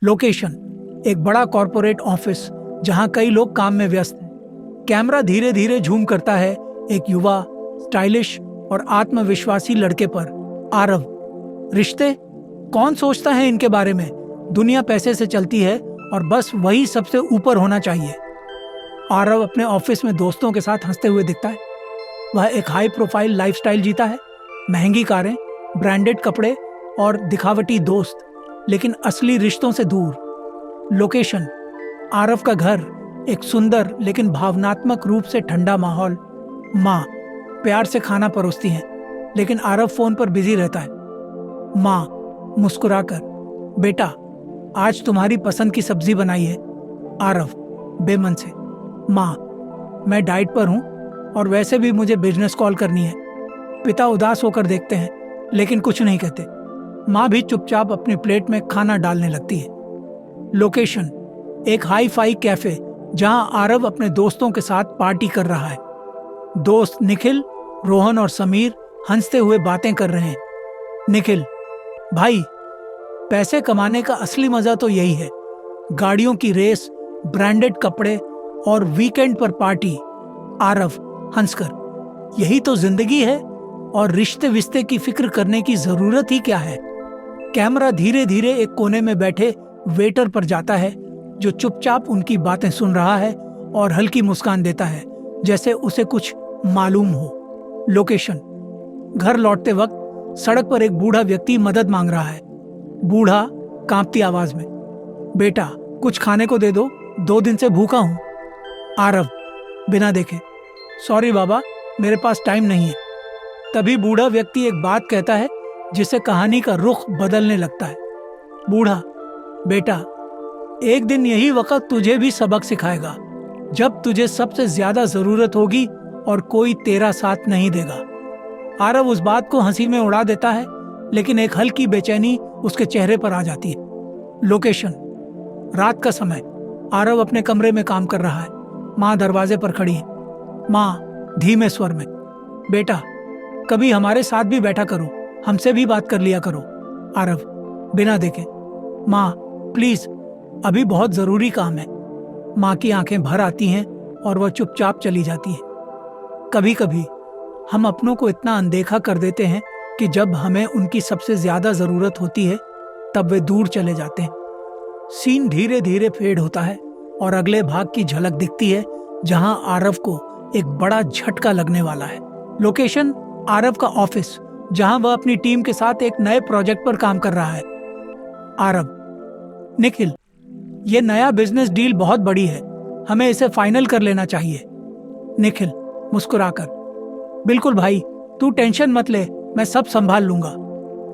Location एक बड़ा corporate office जहां कई लोग काम में व्यस्त हैं। कैमरा धीरे धीरे झूम करता है एक युवा, स्टाइलिश और आत्मविश्वासी लड़के पर। आरव। रिश्ते? कौन सोचता है इनके बारे में? दुनिया पैसे से चलती है और बस वही सबसे ऊपर होना चाहिए। आरव अपने ऑफिस में दोस्तों के साथ हंसते हुए दिखता है। वह एक हाई प्रोफाइल लाइफस्टाइल जीता है, महंगी कारें, ब्रांडेड कपड़े और दिखावटी दोस्त, लेकिन असली रिश्तों से दूर। लोकेशन आरव का घर, एक सुंदर लेकिन भावनात्मक रूप से ठंडा माहौल। माँ प्यार से खाना परोसती हैं, लेकिन आरव फोन पर बिजी रहता है। माँ मुस्कुराकर, बेटा आज तुम्हारी पसंद की सब्जी बनाई है। आरव बेमन से, माँ मैं डाइट पर हूँ और वैसे भी मुझे बिजनेस कॉल करनी है। पिता उदास होकर देखते हैं, लेकिन कुछ नहीं कहते। माँ भी चुपचाप अपनी प्लेट में खाना डालने लगती है। लोकेशन एक हाई फाई कैफे जहां आरव अपने दोस्तों के साथ पार्टी कर रहा है। दोस्त निखिल, रोहन और समीर हंसते हुए बातें कर रहे हैं। निखिल, भाई पैसे कमाने का असली मजा तो यही है, गाड़ियों की रेस, ब्रांडेड कपड़े और वीकेंड पर पार्टी। आरव हंसकर, यही तो जिंदगी है और रिश्ते विश्ते की फिक्र करने की जरूरत ही क्या है। कैमरा धीरे धीरे एक कोने में बैठे वेटर पर जाता है, जो चुपचाप उनकी बातें सुन रहा है और हल्की मुस्कान देता है, जैसे उसे कुछ मालूम हो। लोकेशन घर लौटते वक्त सड़क पर एक बूढ़ा व्यक्ति मदद मांग रहा है। बूढ़ा कांपती आवाज में, बेटा कुछ खाने को दे दो, 2 दिन से भूखा हूं। आरव बिना देखे, सॉरी बाबा मेरे पास टाइम नहीं है। तभी बूढ़ा व्यक्ति एक बात कहता है जिससे कहानी का रुख बदलने लगता है। बूढ़ा, बेटा एक दिन यही वक्त तुझे भी सबक सिखाएगा, जब तुझे सबसे ज्यादा जरूरत होगी और कोई तेरा साथ नहीं देगा। आरव उस बात को हंसी में उड़ा देता है, लेकिन एक हल्की बेचैनी उसके चेहरे पर आ जाती है। लोकेशन रात का समय, आरव अपने कमरे में काम कर रहा है। माँ दरवाजे पर खड़ी है। माँ धीमे स्वर में, बेटा कभी हमारे साथ भी बैठा करो, हमसे भी बात कर लिया करो। आरव बिना देखे, माँ प्लीज अभी बहुत जरूरी काम है। माँ की आंखें भर आती हैं और वह चुपचाप चली जाती है। कभी कभी हम अपनों को इतना अनदेखा कर देते हैं कि जब हमें उनकी सबसे ज्यादा जरूरत होती है तब वे दूर चले जाते हैं। सीन धीरे धीरे फेड होता है और अगले भाग की झलक दिखती है, जहां आरव को एक बड़ा झटका लगने वाला है। लोकेशन आरव का ऑफिस, जहां वह अपनी टीम के साथ एक नए प्रोजेक्ट पर काम कर रहा है। आरव, निखिल ये नया बिजनेस डील बहुत बड़ी है, हमें इसे फाइनल कर लेना चाहिए। निखिल मुस्कुराकर, बिल्कुल भाई, तू टेंशन मत ले, मैं सब संभाल लूंगा।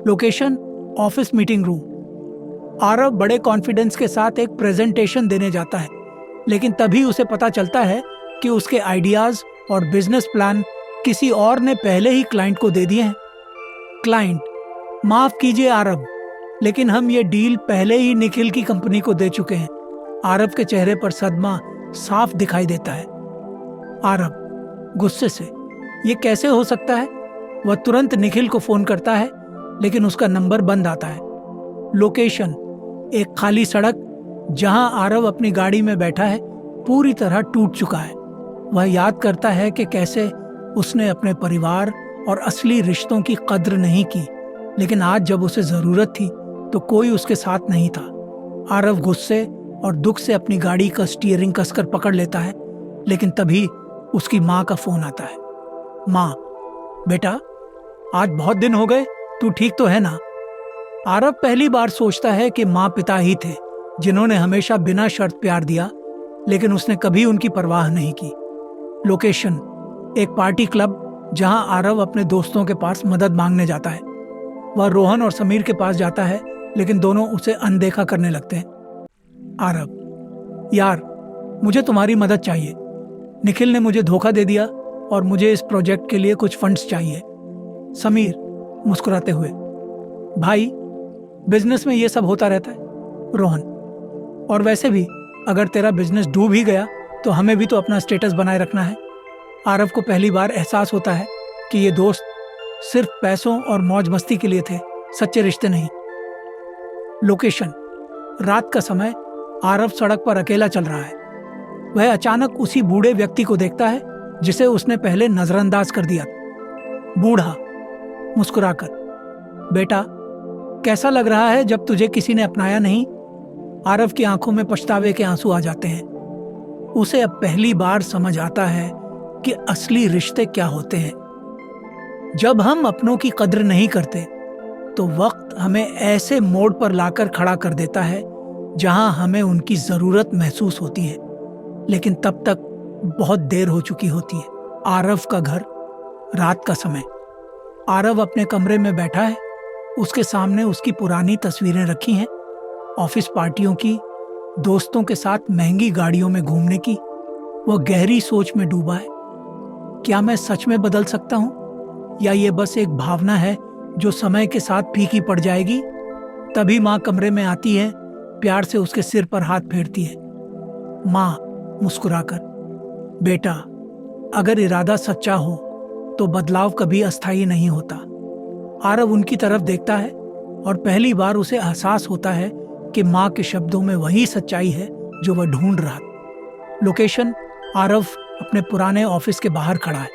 Location office meeting room. Aarav बड़े कॉन्फिडेंस के साथ एक प्रेजेंटेशन देने जाता है, लेकिन तभी उसे पता चलता है कि उसके आइडियाज और बिजनेस प्लान किसी और ने पहले ही क्लाइंट को दे दिए हैं। क्लाइंट, माफ कीजिए आरव, लेकिन हम ये डील पहले ही निखिल की कंपनी को दे चुके हैं। आरव के चेहरे पर सदमा साफ दिखाई देता है। आरव गुस्से से, ये कैसे हो सकता है? वह तुरंत निखिल को फोन करता है, लेकिन उसका नंबर बंद आता है। लोकेशन एक खाली सड़क, जहां आरव अपनी गाड़ी में बैठा है, पूरी तरह टूट चुका है। वह याद करता है कि कैसे उसने अपने परिवार और असली रिश्तों की कद्र नहीं की, लेकिन आज जब उसे जरूरत थी तो कोई उसके साथ नहीं था। आरव गुस्से और दुख से अपनी गाड़ी का स्टीयरिंग कसकर पकड़ लेता है, लेकिन तभी उसकी माँ का फोन आता है। माँ, बेटा आज बहुत दिन हो गए, तू ठीक तो है ना? आरव पहली बार सोचता है कि माँ पिता ही थे जिन्होंने हमेशा बिना शर्त प्यार दिया, लेकिन उसने कभी उनकी परवाह नहीं की। लोकेशन एक पार्टी क्लब, जहां आरव अपने दोस्तों के पास मदद मांगने जाता है। वह रोहन और समीर के पास जाता है, लेकिन दोनों उसे अनदेखा करने लगते हैं। आरव, यार मुझे तुम्हारी मदद चाहिए। निखिल ने मुझे धोखा दे दिया और मुझे इस प्रोजेक्ट के लिए कुछ फंड्स चाहिए। समीर मुस्कुराते हुए, भाई बिजनेस में ये सब होता रहता है। रोहन, और वैसे भी अगर तेरा बिजनेस डूब ही गया तो हमें भी तो अपना स्टेटस बनाए रखना है। आरव को पहली बार एहसास होता है कि ये दोस्त सिर्फ पैसों और मौज मस्ती के लिए थे, सच्चे रिश्ते नहीं। लोकेशन रात का समय, आरव सड़क पर अकेला चल रहा है। वह अचानक उसी बूढ़े व्यक्ति को देखता है जिसे उसने पहले नजरअंदाज कर दिया था। बूढ़ा मुस्कुराकर, बेटा कैसा लग रहा है जब तुझे किसी ने अपनाया नहीं? आरव की आंखों में पछतावे के आंसू आ जाते हैं। उसे अब पहली बार समझ आता है कि असली रिश्ते क्या होते हैं। जब हम अपनों की कद्र नहीं करते तो वक्त हमें ऐसे मोड़ पर लाकर खड़ा कर देता है जहां हमें उनकी जरूरत महसूस होती है, लेकिन तब तक बहुत देर हो चुकी होती है। आरव का घर, रात का समय। आरव अपने कमरे में बैठा है। उसके सामने उसकी पुरानी तस्वीरें रखी हैं, ऑफिस पार्टियों की, दोस्तों के साथ महंगी गाड़ियों में घूमने की। वह गहरी सोच में डूबा है। क्या मैं सच में बदल सकता हूं, या ये बस एक भावना है जो समय के साथ फीकी पड़ जाएगी? तभी माँ कमरे में आती है, प्यार से उसके सिर पर हाथ फेरती है। माँ मुस्कुराकर, बेटा अगर इरादा सच्चा हो तो बदलाव कभी अस्थायी नहीं होता। आरव उनकी तरफ देखता है और पहली बार उसे एहसास होता है कि माँ के शब्दों में वही सच्चाई है जो वह ढूंढ रहा था। लोकेशन, आरव अपने पुराने ऑफिस के बाहर खड़ा है।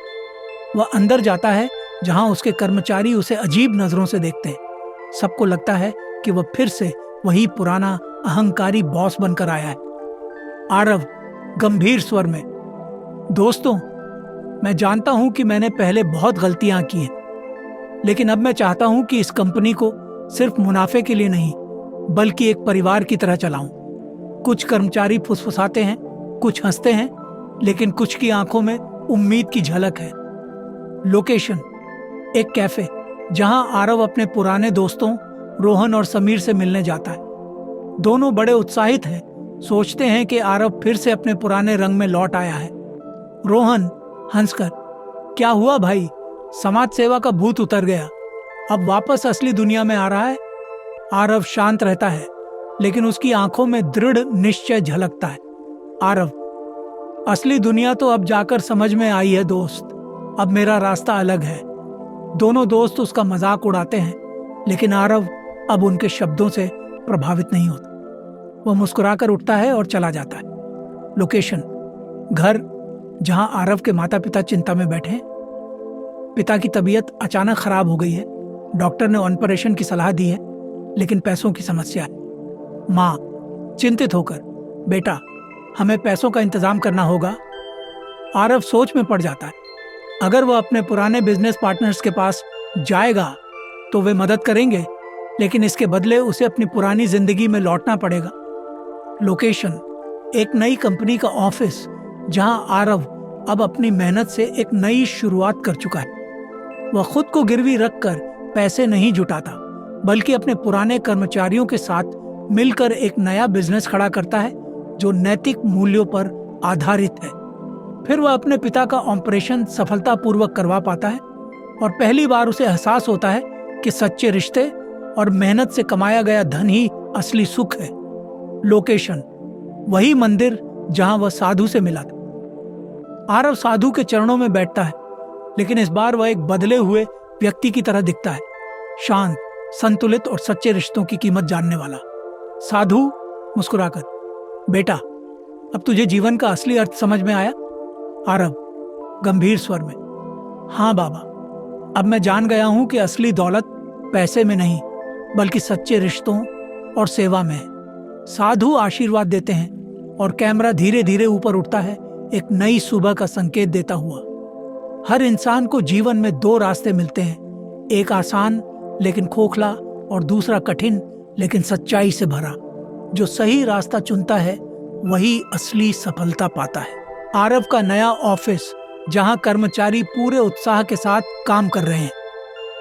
वह अंदर जाता है जहां उसके कर्मचारी उसे अजीब नजरों से देखते हैं। सबको लगता है कि वह फिर से वही पुराना अहंकारी बॉस बनकर आया है। आरव गंभीर स्वर में, दोस्तों मैं जानता हूं कि मैंने पहले बहुत गलतियां की हैं, लेकिन अब मैं चाहता हूं कि इस कंपनी को सिर्फ मुनाफे के लिए नहीं बल्कि एक परिवार की तरह चलाऊं। कुछ कर्मचारी फुसफुसाते हैं, कुछ हंसते हैं, लेकिन कुछ की आंखों में उम्मीद की झलक है। लोकेशन, एक कैफे जहां आरव अपने पुराने दोस्तों रोहन और समीर से मिलने जाता है। दोनों बड़े उत्साहित हैं, सोचते हैं कि आरव फिर से अपने पुराने रंग में लौट आया है। रोहन हंसकर, क्या हुआ भाई, समाज सेवा का भूत उतर गया, अब वापस असली दुनिया में आ रहा है? आरव शांत रहता है, लेकिन उसकी आंखों में दृढ़ निश्चय झलकता है। आरव, असली दुनिया तो अब जाकर समझ में आई है दोस्त, अब मेरा रास्ता अलग है। दोनों दोस्त उसका मजाक उड़ाते हैं, लेकिन आरव अब उनके शब्दों से प्रभावित नहीं होता। वह मुस्कुराकर उठता है और चला जाता है। लोकेशन, घर जहां आरव के माता पिता चिंता में बैठे हैं। पिता की तबीयत अचानक खराब हो गई है। डॉक्टर ने ऑपरेशन की सलाह दी है, लेकिन पैसों की समस्या है। माँ चिंतित होकर, बेटा हमें पैसों का इंतजाम करना होगा। आरव सोच में पड़ जाता है। अगर वह अपने पुराने बिजनेस पार्टनर्स के पास जाएगा तो वे मदद करेंगे, लेकिन इसके बदले उसे अपनी पुरानी जिंदगी में लौटना पड़ेगा। लोकेशन, एक नई कंपनी का ऑफिस जहां आरव अब अपनी मेहनत से एक नई शुरुआत कर चुका है। वह खुद को गिरवी रखकर पैसे नहीं जुटाता, बल्कि अपने पुराने कर्मचारियों के साथ मिलकर एक नया बिजनेस खड़ा करता है जो नैतिक मूल्यों पर आधारित है। फिर वह अपने पिता का ऑपरेशन सफलतापूर्वक करवा पाता है और पहली बार उसे एहसास होता है कि सच्चे रिश्ते और मेहनत से कमाया गया धन ही असली सुख है। लोकेशन, वही मंदिर जहां वह साधु से मिला था। आरव साधु के चरणों में बैठता है, लेकिन इस बार वह एक बदले हुए व्यक्ति की तरह दिखता है, शांत, संतुलित और सच्चे रिश्तों की कीमत जानने वाला। साधु मुस्कुराकर, बेटा अब तुझे जीवन का असली अर्थ समझ में आया? आरव गंभीर स्वर में, हाँ बाबा, अब मैं जान गया हूं कि असली दौलत पैसे में नहीं बल्कि सच्चे रिश्तों और सेवा में है। साधु आशीर्वाद देते हैं और कैमरा धीरे धीरे ऊपर उठता है, एक नई सुबह का संकेत देता हुआ। हर इंसान को जीवन में दो रास्ते मिलते हैं, एक आसान लेकिन खोखला और दूसरा कठिन लेकिन सच्चाई से भरा। जो सही रास्ता चुनता है वही असली सफलता पाता है। आरव का नया ऑफिस जहां कर्मचारी पूरे उत्साह के साथ काम कर रहे हैं।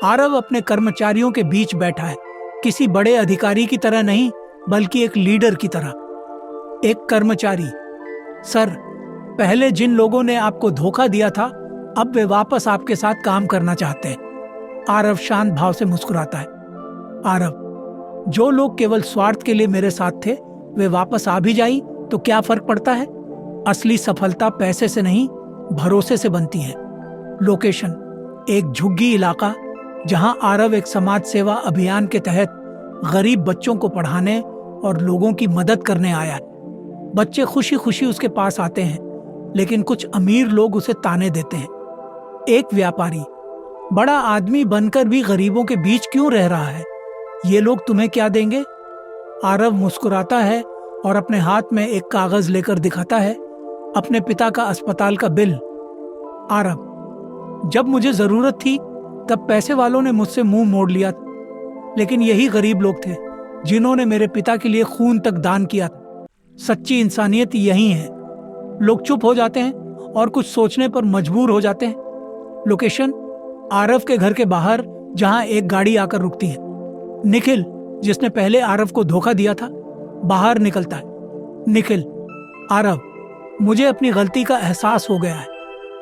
आरव अपने कर्मचारियों के बीच बैठा है, किसी बड़े अधिकारी की तरह नहीं बल्कि एक लीडर की तरह। एक कर्मचारी, सर पहले जिन लोगों ने आपको धोखा दिया था अब वे वापस आपके साथ काम करना चाहते हैं। आरव शांत भाव से मुस्कुराता है। आरव, जो लोग केवल स्वार्थ के लिए मेरे साथ थे वे वापस आ भी जाई तो क्या फर्क पड़ता है? असली सफलता पैसे से नहीं भरोसे से बनती है। लोकेशन, एक झुग्गी इलाका जहां आरव एक समाज सेवा अभियान के तहत गरीब बच्चों को पढ़ाने और लोगों की मदद करने आया है। बच्चे खुशी खुशी उसके पास आते हैं, लेकिन कुछ अमीर लोग उसे ताने देते हैं। एक व्यापारी, बड़ा आदमी बनकर भी गरीबों के बीच क्यों रह रहा है? ये लोग तुम्हें क्या देंगे? आरव मुस्कुराता है और अपने हाथ में एक कागज लेकर दिखाता है, अपने पिता का अस्पताल का बिल। आरव, जब मुझे जरूरत थी तब पैसे वालों ने मुझसे मुंह मोड़ लिया, लेकिन यही गरीब लोग थे जिन्होंने मेरे पिता के लिए खून तक दान किया था। सच्ची इंसानियत यही है। लोग चुप हो जाते हैं और कुछ सोचने पर मजबूर हो जाते हैं। लोकेशन, आरव के घर के बाहर, जहां एक गाड़ी आकर रुकती है। निखिल, जिसने पहले आरव को धोखा दिया था, बाहर निकलता है। निखिल, आरव, मुझे अपनी गलती का एहसास हो गया है।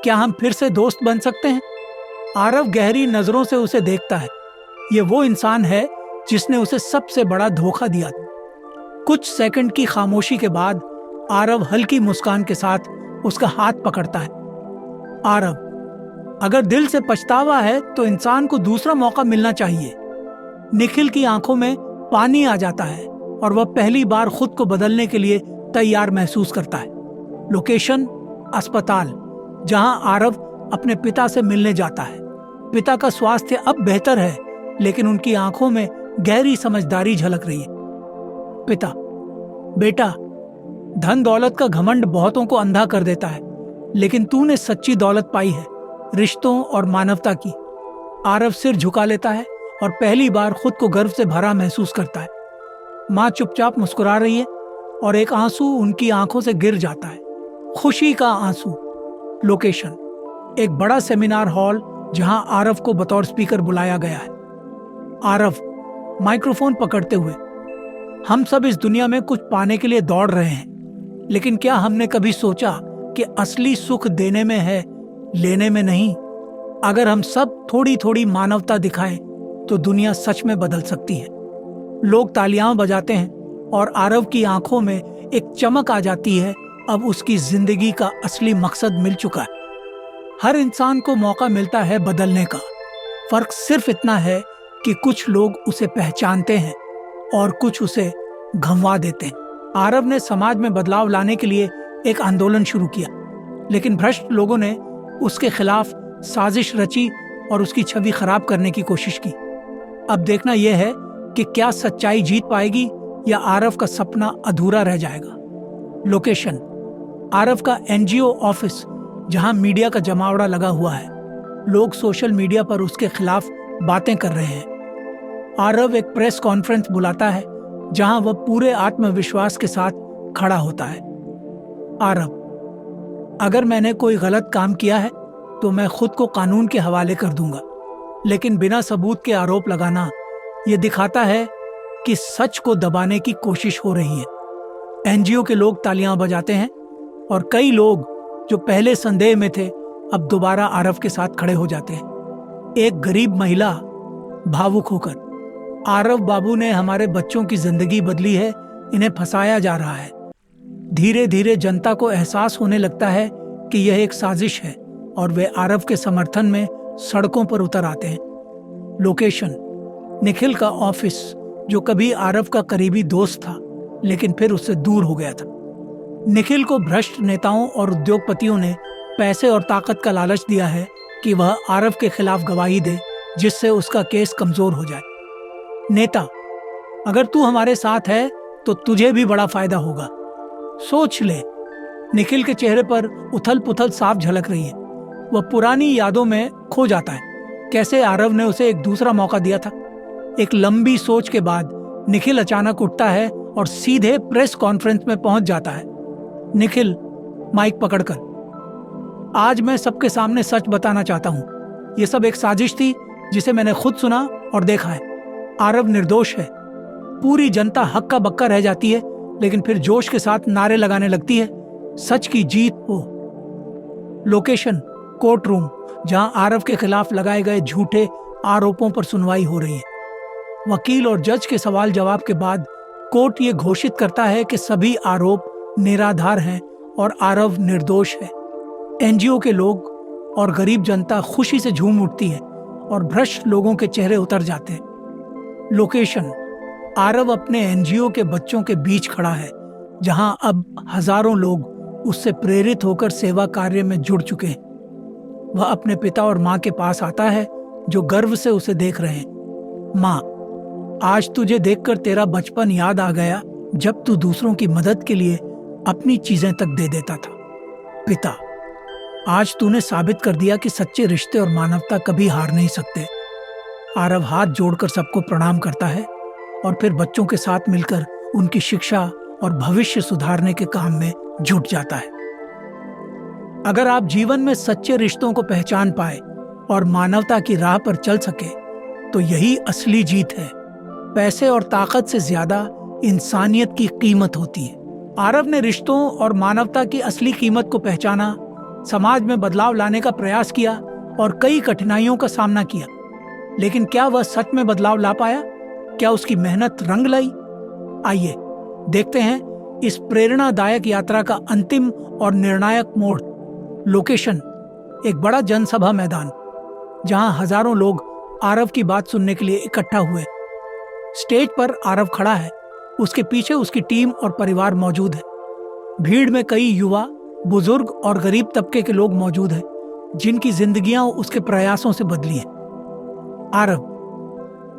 क्या हम फिर से दोस्त बन सकते हैं? आरव गहरी नजरों से उसे देखता है। ये वो इंसान है जिसने उसे सबसे बड़ा धोखा दिया था। कुछ सेकंड की खामोशी के बाद आरव हल्की मुस्कान के साथ उसका हाथ पकड़ता है। आरव, अगर दिल से पछतावा है तो इंसान को दूसरा मौका मिलना चाहिए। निखिल की आंखों में पानी आ जाता है और वह पहली बार खुद को बदलने के लिए तैयार महसूस करता है। लोकेशन, अस्पताल, जहां आरव अपने पिता से मिलने जाता है। पिता का स्वास्थ्य अब बेहतर है, लेकिन उनकी आंखों में गहरी समझदारी झलक रही है। पिता, बेटा, धन दौलत का घमंड बहुतों को अंधा कर देता है, लेकिन तूने सच्ची दौलत पाई है, रिश्तों और मानवता की। आरव सिर झुका लेता है और पहली बार खुद को गर्व से भरा महसूस करता है। माँ चुपचाप मुस्कुरा रही है और एक आंसू उनकी आंखों से गिर जाता है, खुशी का आंसू। लोकेशन, एक बड़ा सेमिनार हॉल जहां आरव को बतौर स्पीकर बुलाया गया है। आरव माइक्रोफोन पकड़ते हुए, हम सब इस दुनिया में कुछ पाने के लिए दौड़ रहे हैं, लेकिन क्या हमने कभी सोचा कि असली सुख देने में है, लेने में नहीं? अगर हम सब थोड़ी थोड़ी मानवता दिखाएं तो दुनिया सच में बदल सकती है। लोग तालियां बजाते हैं और आरव की आंखों में एक चमक आ जाती है। अब उसकी जिंदगी का असली मकसद मिल चुका है। हर इंसान को मौका मिलता है बदलने का। फर्क सिर्फ इतना है कि कुछ लोग उसे पहचानते हैं और कुछ उसे घंवा देते हैं। आरव ने समाज में बदलाव लाने के लिए एक आंदोलन शुरू किया, लेकिन भ्रष्ट लोगों ने उसके खिलाफ साजिश रची और उसकी छवि खराब करने की कोशिश की। अब देखना यह है कि क्या सच्चाई जीत पाएगी या आरव का सपना अधूरा रह जाएगा। लोकेशन, आरव का एनजीओ ऑफिस, जहां मीडिया का जमावड़ा लगा हुआ है। लोग सोशल मीडिया पर उसके खिलाफ बातें कर रहे हैं। आरव एक प्रेस कॉन्फ्रेंस बुलाता है जहां वह पूरे आत्मविश्वास के साथ खड़ा होता है। आरव, अगर मैंने कोई गलत काम किया है तो मैं खुद को कानून के हवाले कर दूंगा, लेकिन बिना सबूत के आरोप लगाना यह दिखाता है कि सच को दबाने की कोशिश हो रही है। एनजीओ के लोग तालियां बजाते हैं और कई लोग जो पहले संदेह में थे अब दोबारा आरव के साथ खड़े हो जाते हैं। एक गरीब महिला भावुक होकर, आरव बाबू ने हमारे बच्चों की जिंदगी बदली है, इन्हें फंसाया जा रहा है। धीरे धीरे जनता को एहसास होने लगता है कि यह एक साजिश है और वे आरव के समर्थन में सड़कों पर उतर आते हैं। लोकेशन, निखिल का ऑफिस, जो कभी आरव का करीबी दोस्त था लेकिन फिर उससे दूर हो गया था। निखिल को भ्रष्ट नेताओं और उद्योगपतियों ने पैसे और ताकत का लालच दिया है कि वह आरव के खिलाफ गवाही दे, जिससे उसका केस कमजोर हो जाए। नेता, अगर तू हमारे साथ है तो तुझे भी बड़ा फायदा होगा। सोच ले। निखिल के चेहरे पर उथल पुथल साफ झलक रही है। वह पुरानी यादों में खो जाता है, कैसे आरव ने उसे एक दूसरा मौका दिया था। एक लंबी सोच के बाद निखिल अचानक उठता है और सीधे प्रेस कॉन्फ्रेंस में पहुंच जाता है। निखिल माइक पकड़कर, आज मैं सबके सामने सच बताना चाहता हूं। यह सब एक साजिश थी जिसे मैंने खुद सुना और देखा है। आरव निर्दोष है। पूरी जनता हक्का बक्का रह जाती है, लेकिन फिर जोश के साथ नारे लगाने लगती है, सच की जीत हो। लोकेशन, कोर्ट रूम, जहां आरव के खिलाफ लगाए गए झूठे आरोपों पर सुनवाई हो रही है। वकील और जज के सवाल जवाब के बाद कोर्ट ये घोषित करता है कि सभी आरोप निराधार हैं और आरव निर्दोष है। एनजीओ के लोग और गरीब जनता खुशी से झूम उठती है और भ्रष्ट लोगों के चेहरे उतर जाते हैं। लोकेशन, आरव अपने एनजीओ के बच्चों के बीच खड़ा है, जहां अब हजारों लोग उससे प्रेरित होकर सेवा कार्य में जुड़ चुके हैं। वह अपने पिता और माँ के पास आता है, जो गर्व से उसे देख रहे हैं। माँ, आज तुझे देखकर तेरा बचपन याद आ गया, जब तू दूसरों की मदद के लिए अपनी चीजें तक दे देता था। पिता, आज तूने साबित कर दिया कि सच्चे रिश्ते और मानवता कभी हार नहीं सकते। आरव हाथ जोड़कर सबको प्रणाम करता है और फिर बच्चों के साथ मिलकर उनकी शिक्षा और भविष्य सुधारने के काम में जुट जाता है। अगर आप जीवन में सच्चे रिश्तों को पहचान पाए और मानवता की राह पर चल सके, तो यही असली जीत है। पैसे और ताकत से ज्यादा इंसानियत की कीमत होती है। आरव ने रिश्तों और मानवता की असली कीमत को पहचाना, समाज में बदलाव लाने का प्रयास किया और कई कठिनाइयों का सामना किया। लेकिन क्या वह सच में बदलाव ला पाया? क्या उसकी मेहनत रंग लाई? आइए देखते हैं इस प्रेरणादायक यात्रा का अंतिम और निर्णायक मोड़। लोकेशन: एक बड़ा जनसभा मैदान, जहां हजारों लोग आरव की बात सुनने के लिए इकट्ठा हुए। स्टेज पर आरव खड़ा है, उसके पीछे उसकी टीम और परिवार मौजूद है। भीड़ में कई युवा, बुजुर्ग और गरीब तबके के लोग मौजूद हैं, जिनकी जिंदगियां उसके प्रयासों से बदली हैं। आरव: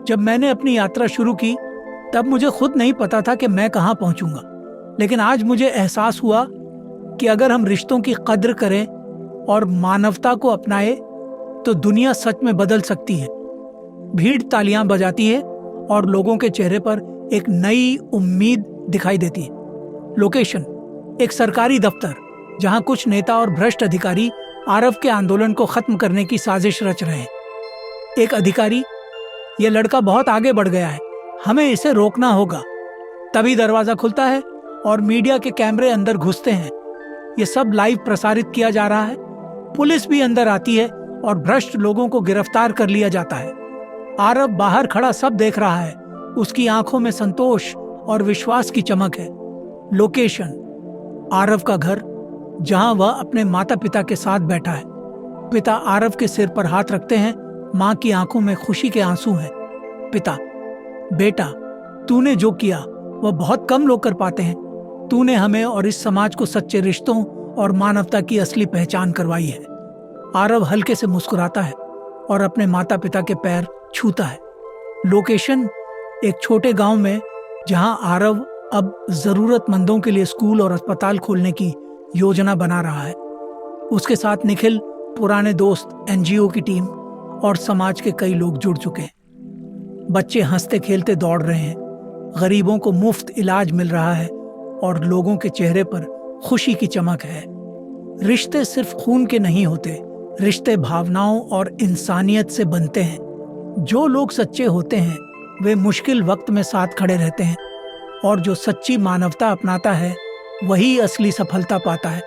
जब मैंने अपनी यात्रा शुरू की, तब मुझे खुद नहीं पता था कि मैं कहां पहुंचूंगा। लेकिन आज मुझे एहसास हुआ कि अगर हम रिश्तों की कद्र करें और मानवता को अपनाए, तो दुनिया सच में बदल सकती है। भीड़ तालियां बजाती है और लोगों के चेहरे पर एक नई उम्मीद दिखाई देती है। लोकेशन: एक सरकारी दफ्तर, जहां कुछ नेता और भ्रष्ट अधिकारी आरव के आंदोलन को खत्म करने की साजिश रच रहे हैं। एक अधिकारी: यह लड़का बहुत आगे बढ़ गया है, हमें इसे रोकना होगा। तभी दरवाजा खुलता है और मीडिया के कैमरे अंदर घुसते हैं। यह सब लाइव प्रसारित किया जा रहा है। पुलिस भी अंदर आती है और भ्रष्ट लोगों को गिरफ्तार कर लिया जाता है। आरव बाहर खड़ा सब देख रहा है, उसकी आंखों में संतोष और विश्वास की चमक है। लोकेशन: आरव का घर, जहां वह अपने माता पिता के साथ बैठा है। पिता आरव के सिर पर हाथ रखते हैं, मां की आंखों में खुशी के आंसू हैं। पिता: बेटा, तूने जो किया वह बहुत कम लोग कर पाते हैं। तूने हमें और इस समाज को सच्चे रिश्तों और मानवता की असली पहचान करवाई है। आरव हल्के से मुस्कुराता है और अपने माता पिता के पैर छूता है। लोकेशन: एक छोटे गांव में, जहां आरव अब जरूरतमंदों के लिए स्कूल और अस्पताल खोलने की योजना बना रहा है। उसके साथ निखिल, पुराने दोस्त, एनजीओ की टीम और समाज के कई लोग जुड़ चुके हैं। बच्चे हंसते खेलते दौड़ रहे हैं, गरीबों को मुफ्त इलाज मिल रहा है और लोगों के चेहरे पर खुशी की चमक है। रिश्ते सिर्फ खून के नहीं होते, रिश्ते भावनाओं और इंसानियत से बनते हैं। जो लोग सच्चे होते हैं वे मुश्किल वक्त में साथ खड़े रहते हैं, और जो सच्ची मानवता अपनाता है वही असली सफलता पाता है।